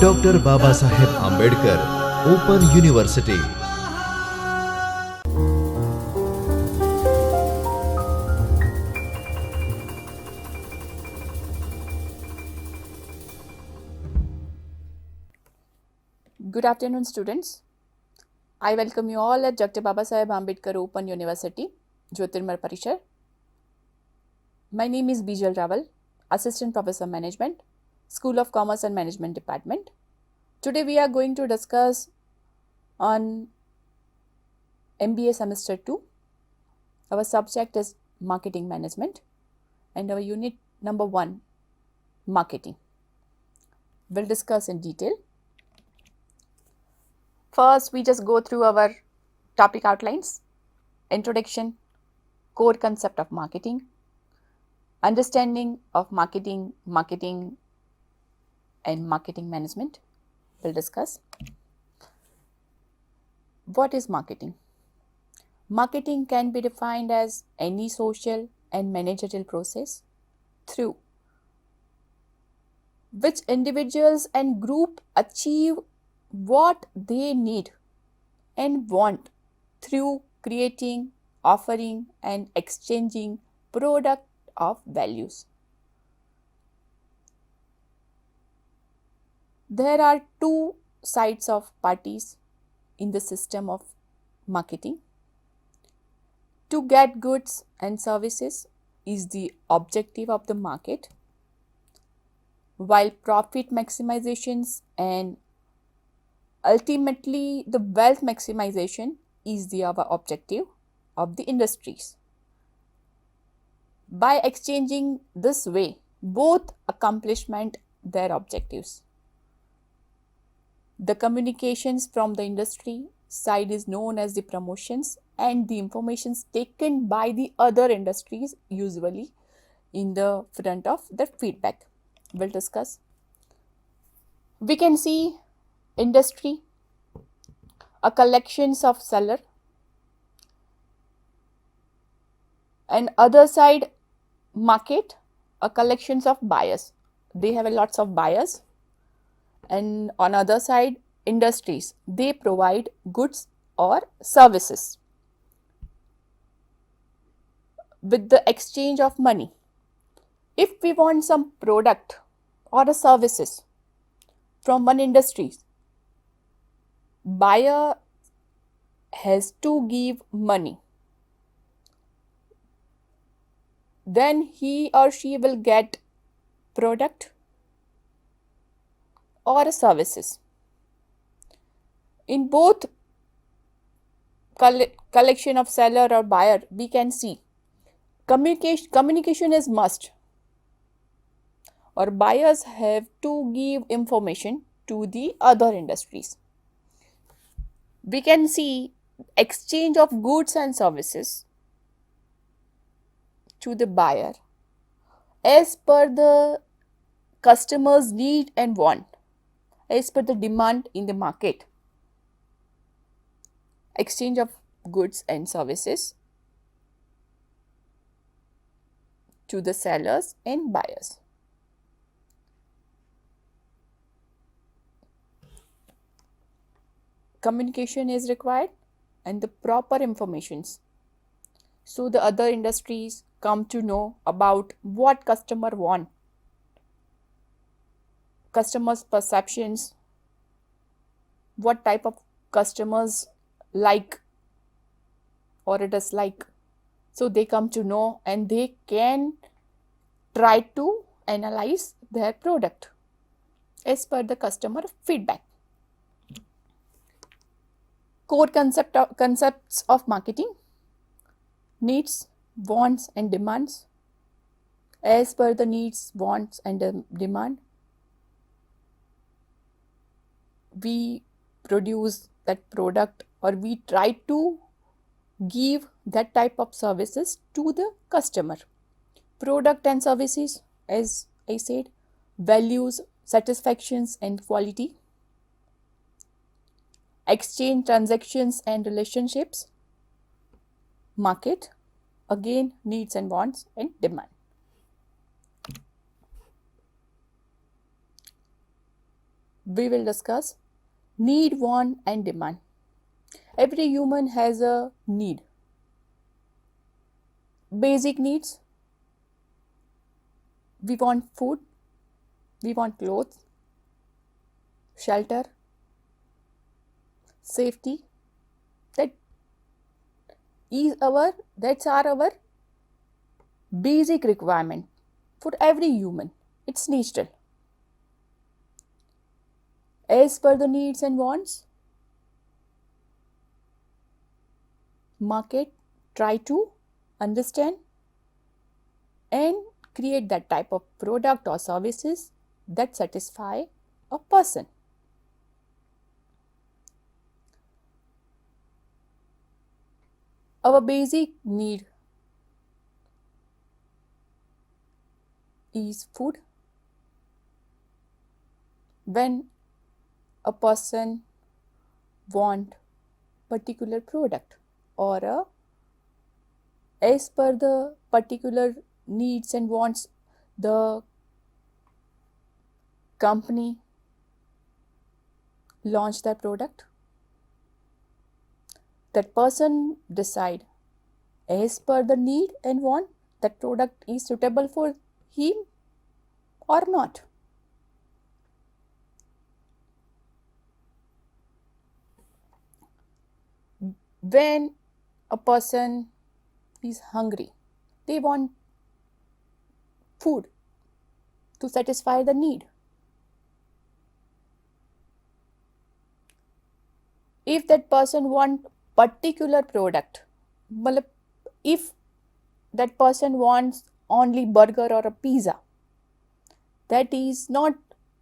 Doctor Baba Saheb Ambedkar open university. Good afternoon, students. I welcome you all at Dr. Baba Saheb Ambedkar Open University, Jyotirmay Parishar. My name is Bijal Rawal, Assistant Professor Management, School of Commerce and Management Department. Today we are going to discuss on MBA Semester 2. Our subject is Marketing Management and our unit number 1, Marketing. We'll discuss in detail. First, we just go through our topic outlines, introduction, core concept of marketing, understanding of marketing and marketing management. We'll discuss. What is marketing? Marketing can be defined as any social and managerial process through which individuals and group achieve what they need and want through creating, offering and exchanging product of values. There are two sides of parties in the system of marketing. To get goods and services is the objective of the market, while profit maximizations and ultimately the wealth maximization is the other objective of the industries. By exchanging this way, both accomplishment their objectives. The communications from the industry side is known as the promotions, and the informations taken by the other industries usually in the front of the feedback. We'll discuss. We can see industry, a collections of seller, and other side market, a collections of buyers. They have a lots of buyers, and on other side industries, they provide goods or services with the exchange of money. If we want some product or a services from one industry, buyer has to give money. Then he or she will get product or services. In both collection of seller or buyer, we can see communication is must, or buyers have to give information to the other industries. We can see exchange of goods and services to the buyer as per the customer's need and want, as per the demand in the market. Exchange of goods and services to the sellers and buyers. Communication is required and the proper informations, so the other industries come to know about what customer want, customers perceptions, what type of customers like or dislike. So they come to know and they can try to analyze their product as per the customer feedback. Core concepts of marketing: needs, wants and demands. As per the needs, wants and demand, we produce that product or we try to give that type of services to the customer. Product and services, as I said, values, satisfactions and quality. Exchange, transactions and relationships. Market, again needs and wants and demand. we will discuss need, want, and demand. Every human has a need. Basic needs: we want food, we want clothes, shelter, safety. That that's our basic requirement for every human. It's natural. As per the needs and wants, market try to understand and create that type of product or services that satisfy a person. Our basic need is food. When a person want particular product or as per the particular needs and wants, the company launch that product, that person decide as per the need and want that product is suitable for him or not. When a person is hungry, they want food to satisfy the need. If that person want particular product, if that person wants only burger or a pizza, that is not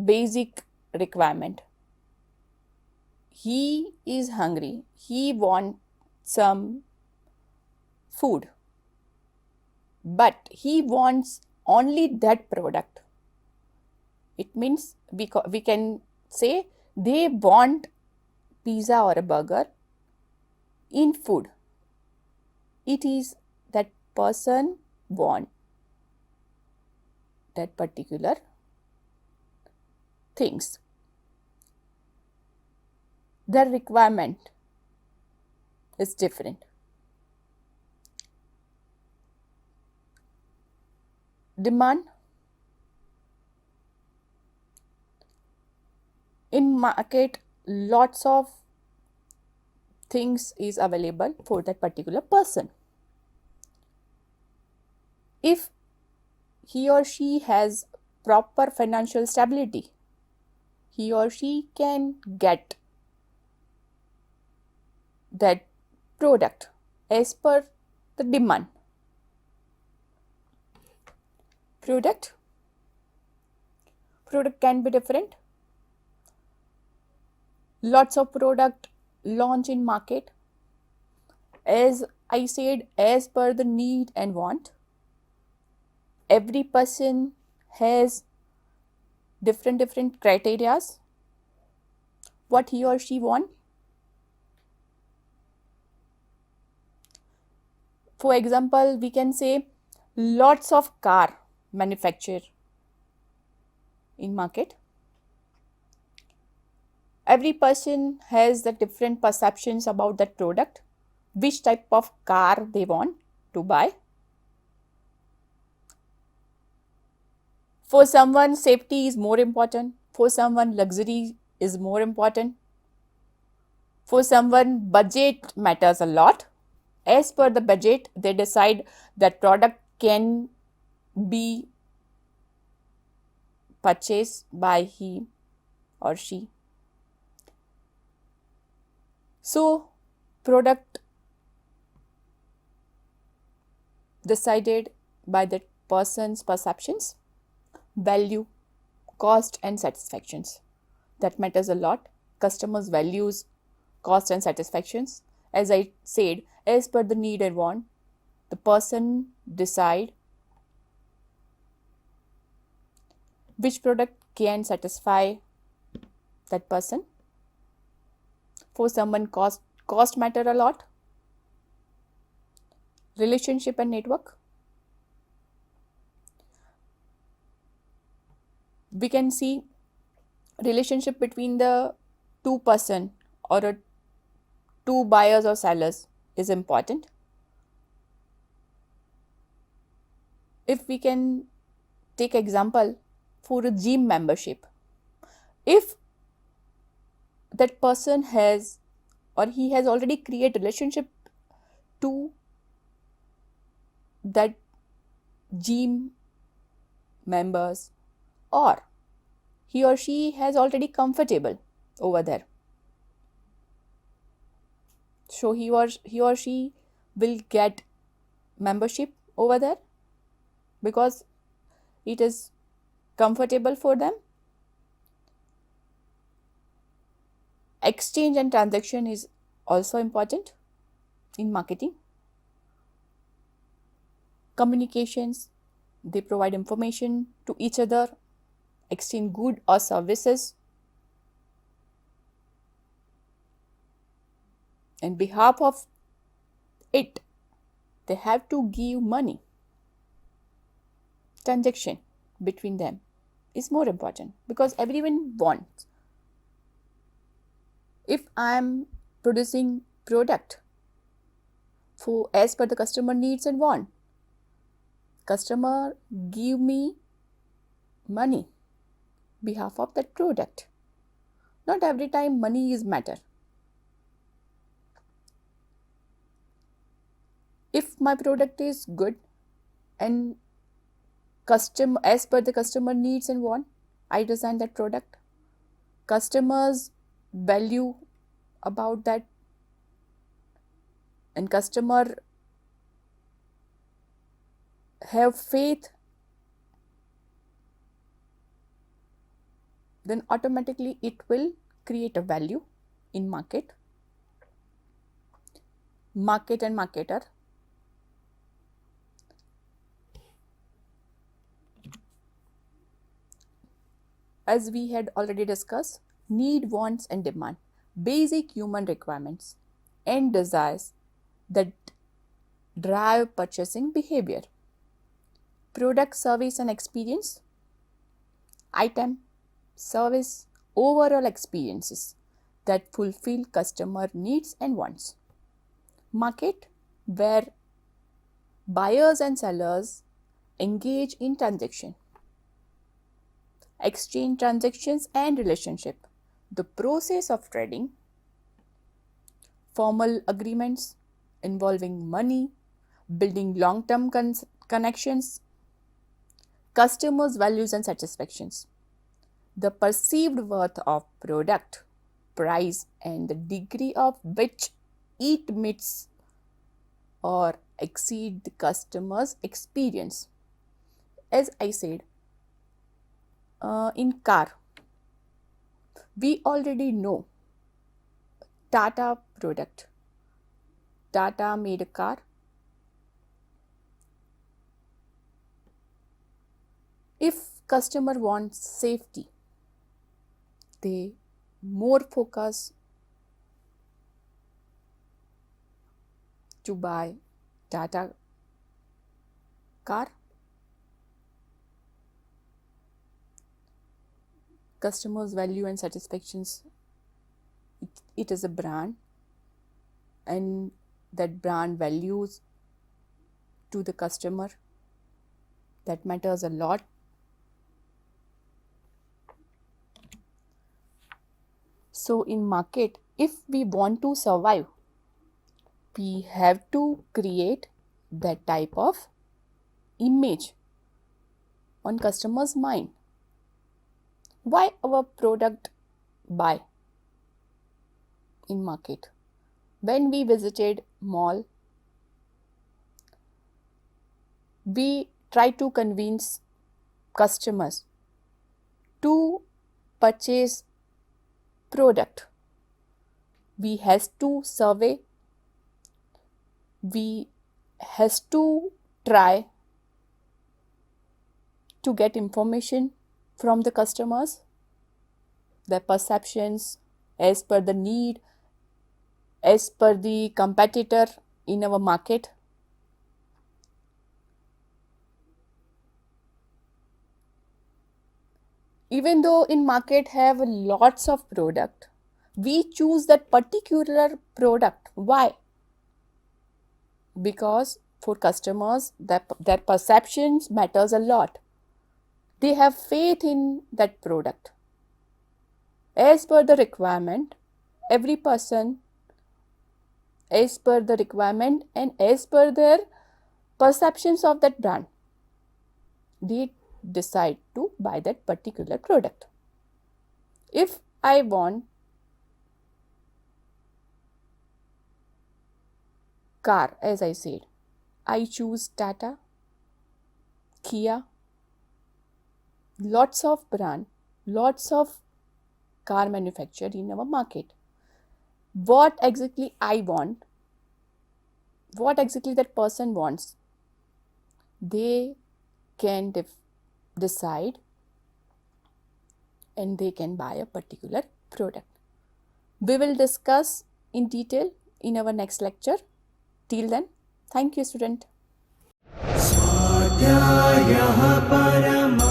basic requirement. He is hungry, he wants some food, but he wants only that product. It means we can say they want pizza or a burger in food. It is that person want that particular things. Their requirement is different. Demand: in market, lots of things is available for that particular person. If he or she has proper financial stability, he or she can get that product as per the demand. Product can be different. Lots of product launch in market, as I said, as per the need and want. Every person has different criterias what he or she want. For example, we can say lots of car manufactured in market. Every person has the different perceptions about that product, which type of car they want to buy. For someone, safety is more important. For someone, luxury is more important. For someone, budget matters a lot. As per the budget, they decide that product can be purchased by he or she. So, product decided by that person's perceptions, value, cost, and satisfactions. That matters a lot. Customers' values, cost, and satisfactions. As I said, as per the need and want, the person decide which product can satisfy that person. For someone, cost matter a lot. Relationship and network. We can see relationship between the two person or two buyers or sellers is important. If we can take example for a gym membership, if that person has or he has already created relationship to that gym members, or he or she has already comfortable over there, so he or she will get membership over there because it is comfortable for them. Exchange and transaction is also important in marketing. Communications, they provide information to each other, exchange good or services. On behalf of it, they have to give money. Transaction between them is more important because everyone wants. If I am producing product for as per the customer needs and want, customer give me money behalf of that product. Not every time money is matter. If my product is good and custom as per the customer needs and want, I design that product. Customers value about that and customer have faith, then automatically it will create a value in market and marketer. As we had already discussed, need, wants and demand, basic human requirements and desires that drive purchasing behavior. Product, service and experience, item, service, overall experiences that fulfill customer needs and wants. Market, where buyers and sellers engage in transaction. Exchange, transactions and relationship, the process of trading. Formal agreements involving money, building long-term connections. Customers' values and satisfactions, the perceived worth of product, price and the degree of which it meets or exceed the customer's experience. As I said, in car, we already know Tata product. Tata made a car. If customer wants safety, they more focus to buy Tata car. Customers' value and satisfactions, it is a brand and that brand values to the customer, that matters a lot. So in market, if we want to survive, we have to create that type of image on customer's mind. Why our product buy in market? When we visited mall, we try to convince customers to purchase product. We has to survey, we has to try to get information from the customers, their perceptions as per the need, as per the competitor in our market. even though in market have lots of product, we choose that particular product. Why? Because for customers, their perceptions matters a lot. They have faith in that product. As per the requirement, every person, as per the requirement and as per their perceptions of that brand, they decide to buy that particular product. If I want car, as I said, I choose Tata, Kia, lots of brand, lots of car manufactured in our market. What exactly I want, what exactly that person wants, they can decide and they can buy a particular product. We will discuss in detail in our next lecture. Till then, thank you, student. स्वाध्यायः परमः